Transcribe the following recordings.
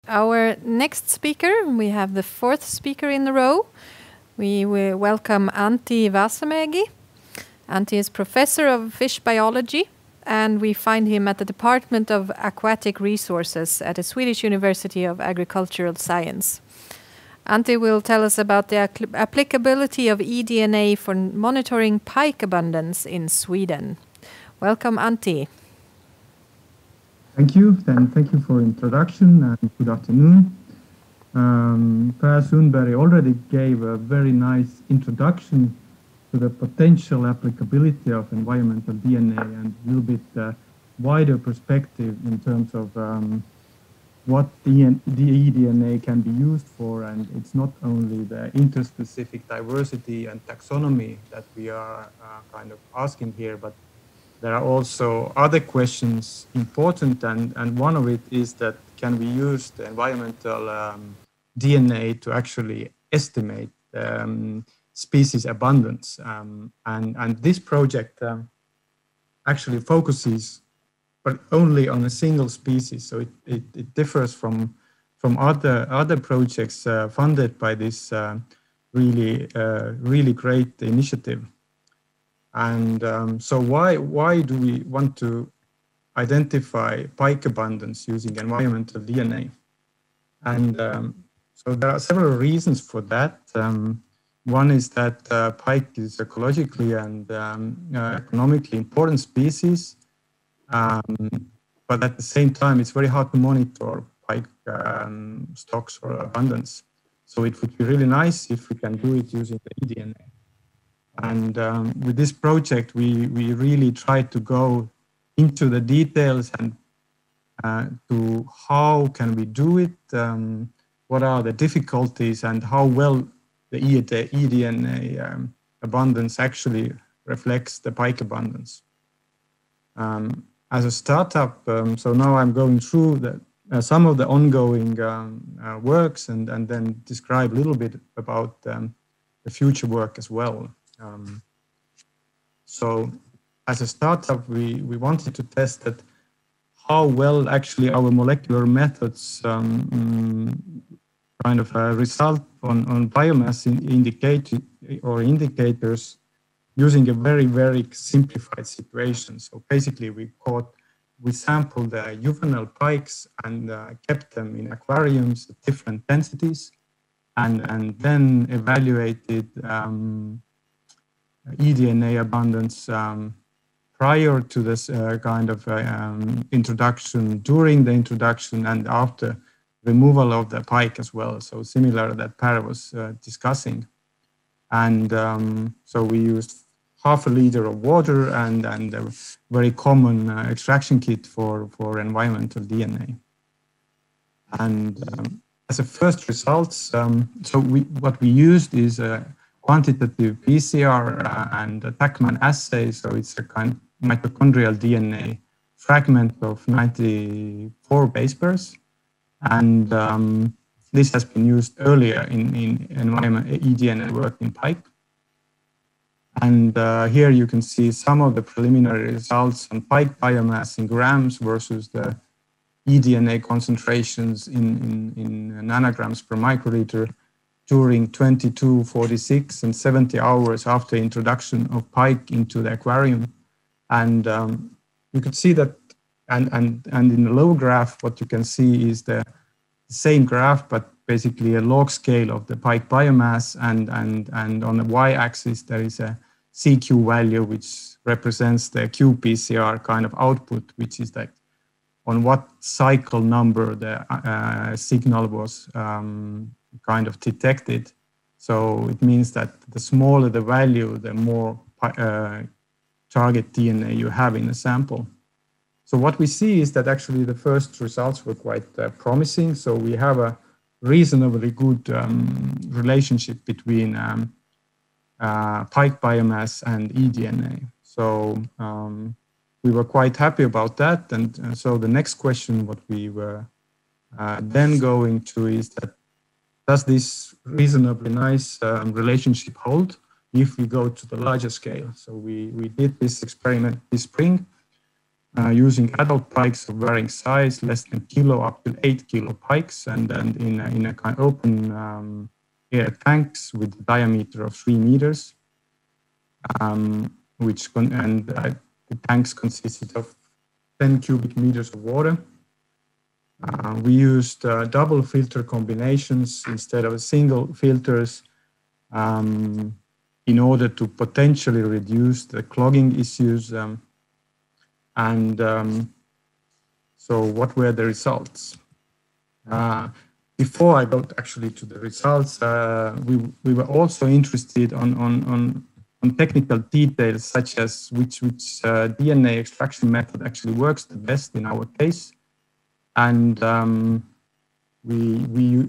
Our next speaker, we have the fourth speaker in a row. We will welcome Antti Vasemägi. Antti is professor of fish biology, and we find him at the Department of Aquatic Resources at the Swedish University of Agricultural Science. Antti will tell us about the applicability of eDNA for monitoring pike abundance in Sweden. Welcome, Antti. Thank you, and thank you for introduction, and good afternoon. Per Sundberg already gave a very nice introduction to the potential applicability of environmental DNA and a little bit wider perspective in terms of what the eDNA can be used for. And it's not only the interspecific diversity and taxonomy that we are kind of asking here, but there are also other questions important, and one of it is that can we use the environmental DNA to actually estimate species abundance? And this project actually focuses but only on a single species, so it differs from other projects funded by this really great initiative. And so why do we want to identify pike abundance using environmental DNA? And so there are several reasons for that. One is that pike is ecologically and economically important species, but at the same time, it's very hard to monitor pike stocks or abundance. So it would be really nice if we can do it using the eDNA. And with this project, we really try to go into the details and to how can we do it, what are the difficulties, and how well the eDNA abundance actually reflects the pike abundance. As a startup, so now I'm going through some of the ongoing works and then describe a little bit about the future work as well. So as a startup, we wanted to test that how well actually our molecular methods kind of result on biomass indicators using a very simplified situation. So basically we sampled the juvenile pikes and kept them in aquariums at different densities and then evaluated eDNA abundance prior to this kind of introduction, during the introduction, and after removal of the pike as well. So similar that Per was discussing. And so we used half a liter of water and a very common extraction kit for environmental DNA. And as a first results, so what we used is a quantitative PCR and a Tachman assay. So it's a kind of mitochondrial DNA fragment of 94 base pairs. And this has been used earlier in environmental eDNA work in pike. And here you can see some of the preliminary results on pike biomass in grams versus the eDNA concentrations in nanograms per microliter during 22, 46, and 70 hours after introduction of pike into the aquarium. And you can see that, and in the lower graph, what you can see is the same graph, but basically a log scale of the pike biomass, and on the y-axis there is a CQ value, which represents the qPCR kind of output, which is like on what cycle number the signal was kind of detected. So it means that the smaller the value, the more target DNA you have in a sample. So what we see is that actually the first results were quite promising. So we have a reasonably good relationship between pike biomass and eDNA. So we were quite happy about that. And so the next question, what we were then going to is that, does this reasonably nice relationship hold if we go to the larger scale? So we did this experiment this spring using adult pikes of varying size, less than kilo up to 8 kilo pikes, and then in a kind of open air tanks with a diameter of 3 meters, the tanks consisted of 10 cubic meters of water. We used double filter combinations instead of single filters in order to potentially reduce the clogging issues. So what were the results? Before I got actually to the results, we were also interested on technical details, such as which DNA extraction method actually works the best in our case. And we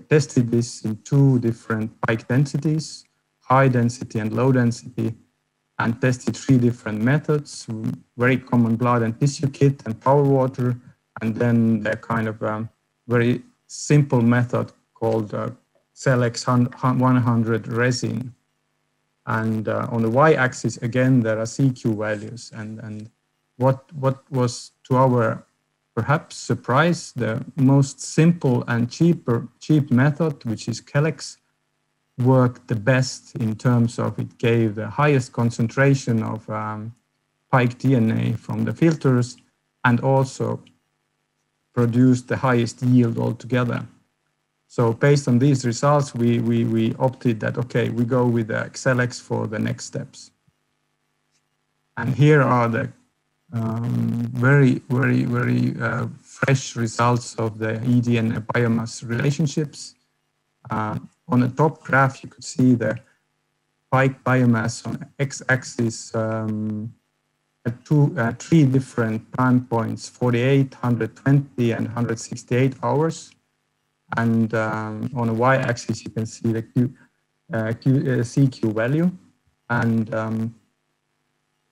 tested this in 2 different pike densities, high density and low density, and tested 3 different methods: very common blood and tissue kit and power water, and then the kind of very simple method called Celex 100 resin. And on the y-axis, again, there are CQ values. And what was, to our perhaps surprise, the most simple and cheap method, which is Celex, worked the best in terms of it gave the highest concentration of pike DNA from the filters and also produced the highest yield altogether. So based on these results, we opted that, okay, we go with the Celex for the next steps. And here are the very fresh results of the eDNA biomass relationships. On the top graph, you could see the pike biomass on x-axis at 3 different time points, 48, 120, and 168 hours. And on the y-axis, you can see the CQ value. And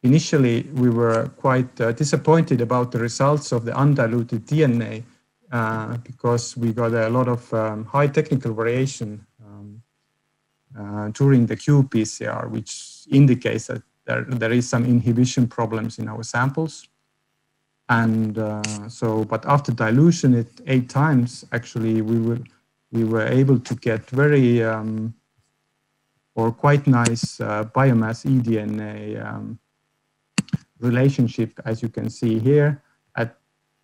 initially, we were quite disappointed about the results of the undiluted DNA because we got a lot of high technical variation during the qPCR, which indicates that there is some inhibition problems in our samples. And but after dilution it 8 times, actually we were able to get very or quite nice biomass eDNA relationship, as you can see here, at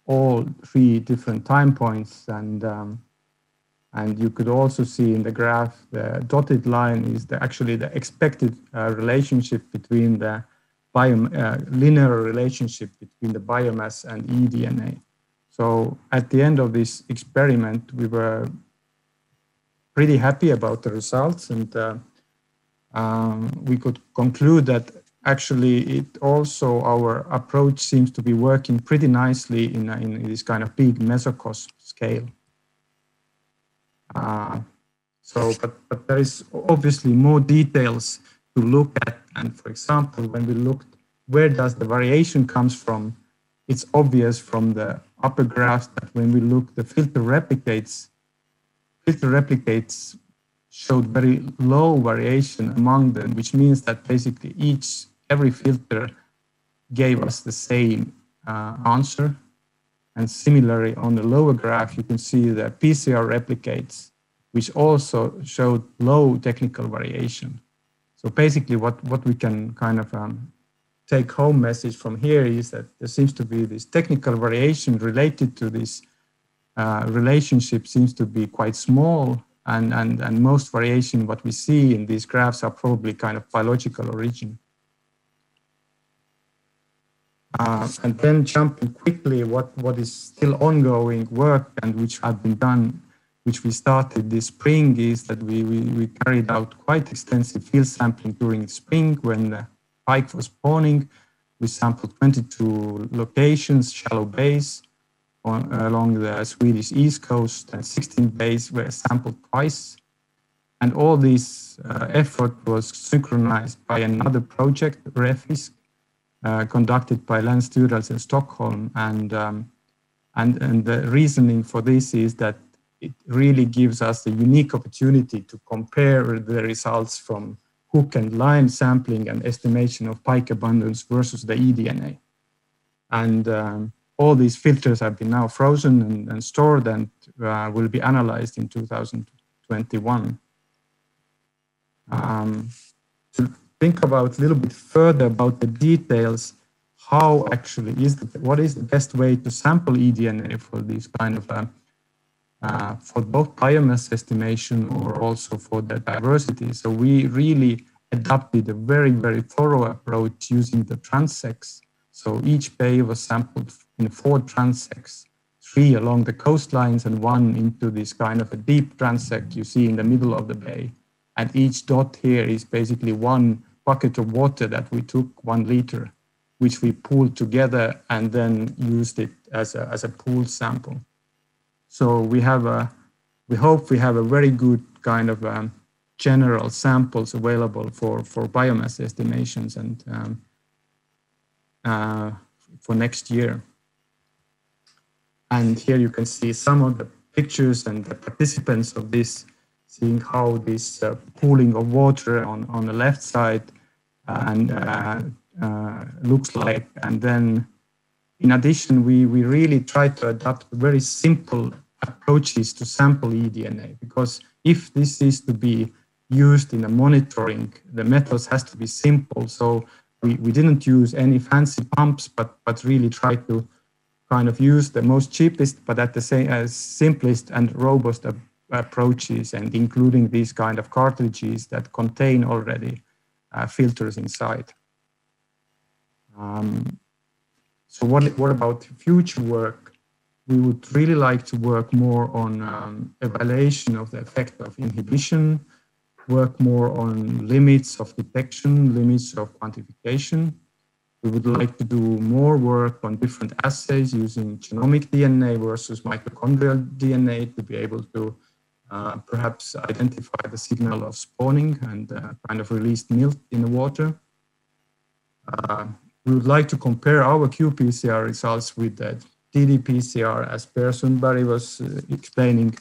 all 3 different time points. And you could also see in the graph, the dotted line is actually the expected relationship between the linear relationship between the biomass and eDNA. So at the end of this experiment, we were pretty happy about the results, and we could conclude that actually our approach seems to be working pretty nicely in this kind of big mesocosm scale. But there is obviously more details to look at. And for example, when we looked where does the variation comes from, it's obvious from the upper graphs that when we look, the filter replicates showed very low variation among them, which means that basically every filter gave us the same answer. And similarly, on the lower graph, you can see the PCR replicates, which also showed low technical variation. So basically what we can kind of take home message from here is that there seems to be this technical variation related to this relationship seems to be quite small, and most variation what we see in these graphs are probably kind of biological origin. And then jumping quickly, what is still ongoing work and which had been done, which we started this spring, is that we carried out quite extensive field sampling during the spring when the pike was spawning. We sampled 22 locations, shallow bays along the Swedish east coast, and 16 bays were sampled twice. And all this effort was synchronized by another project, REFISC, conducted by Länsstyrelsen in Stockholm. And the reasoning for this is that it really gives us a unique opportunity to compare the results from hook and line sampling and estimation of pike abundance versus the eDNA. And all these filters have been now frozen and stored and will be analyzed in 2021. To think about a little bit further about the details, how actually what is the best way to sample eDNA for these kind of for both biomass estimation or also for the diversity. So we really adopted a very, very thorough approach using the transects. So each bay was sampled in 4 transects, 3 along the coastlines and 1 into this kind of a deep transect you see in the middle of the bay. And each dot here is basically 1 bucket of water that we took 1 liter, which we pooled together and then used it as a pooled sample. So we hope we have a very good kind of general samples available for biomass estimations and for next year. And here you can see some of the pictures and the participants of this, seeing how this pooling of water on the left side looks like. And then in addition, we really try to adopt very simple approaches to sample eDNA, because if this is to be used in a monitoring, the methods has to be simple. So we didn't use any fancy pumps, but really try to kind of use the most cheapest, but at the same as simplest and robust approaches, and including these kind of cartridges that contain already filters inside. So what about future work? We would really like to work more on evaluation of the effect of inhibition, work more on limits of detection, limits of quantification. We would like to do more work on different assays using genomic DNA versus mitochondrial DNA to be able to perhaps identify the signal of spawning and kind of released milk in the water. We would like to compare our qPCR results with the ddPCR, as Per Sundberg was explaining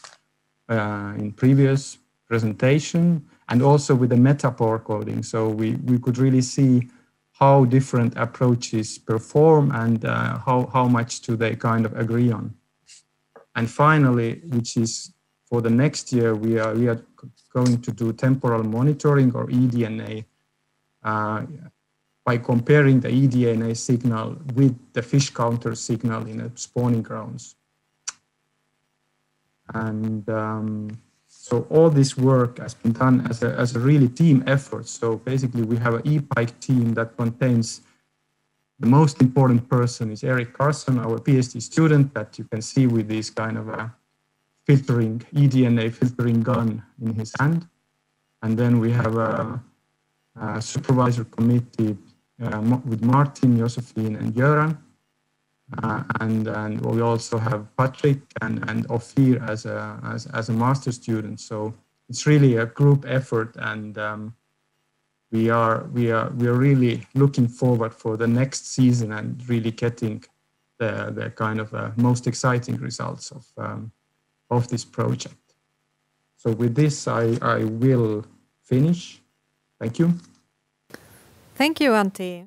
in previous presentation, and also with the metapore coding. So we could really see how different approaches perform and how much do they kind of agree on. And finally, which is for the next year, we are going to do temporal monitoring or eDNA by comparing the eDNA signal with the fish counter signal in the spawning grounds. And so all this work has been done as a really team effort. So basically we have an ePike team that contains the most important person is Eric Carson, our PhD student that you can see with this kind of a filtering, eDNA filtering gun in his hand. And then we have a supervisor committee with Martin, Josephine, and Göran. And we also have Patrick and Ophir as a master student. So it's really a group effort, and we are really looking forward for the next season and really getting the kind of most exciting results of this project. So with this, I will finish. Thank you. Thank you, Antti.